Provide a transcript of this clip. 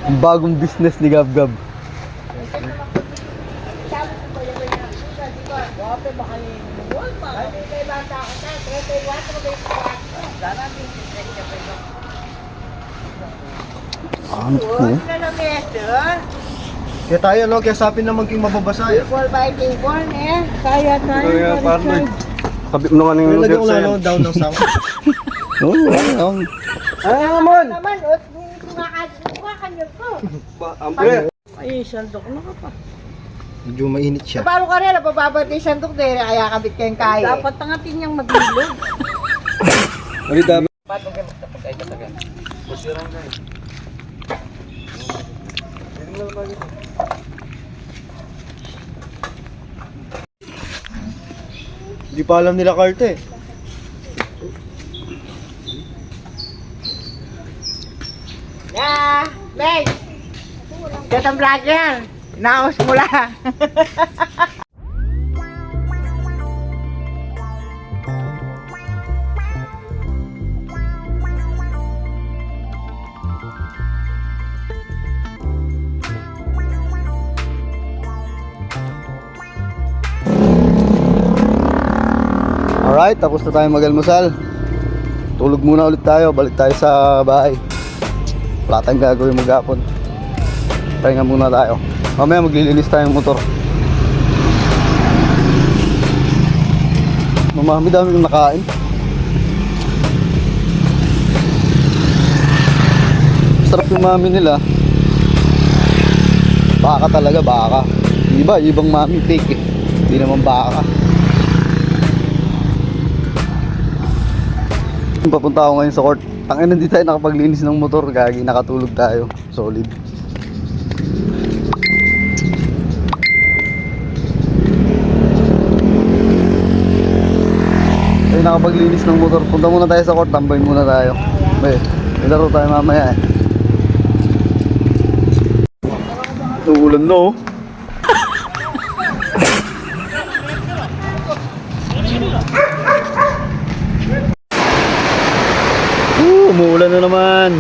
Ang bagong business ni Gab Gab. Ano po? Kaya tayo, no? Kaya sapin naman king mababasa. Table by table, eh. Kaya tayo. Kaya partner. Sabi ko naman yung Lagyan ko lugar na, no? Down ng sound. Oo, ano? Ano naman? Naman, kumakanyag ko. Ambre. Ay, sandok na ka pa. Medyo mainit siya. Paano ka rin? Napababati sandok din. Kaya kabit kayong kaya. Dapat tangatin niyang maglilog. Mali dami. Hindi pa alam nila karte eh. Meg! Gatang vlogger! Inaos mo lang. Alright, tapos na tayo mag-almusal. Tulog muna ulit tayo, balik tayo sa bahay. Wala tayong gagawin maghapon. Pahinga muna tayo. Mamaya maglilinis tayong motor. Mamami dami kong nakain. Sarap yung mami nila. Baka talaga, baka. Iba, ibang mami fake eh. Hindi naman baka. Papunta ako ngayon sa court. Tangina, hindi tayo nakapaglinis ng motor. Gagi, nakatulog tayo. Solid. Tayo nakapaglinis ng motor. Punta muna tayo sa court. Tambay muna tayo. May laro tayo mamaya eh. Ulan no. Umuulan na naman.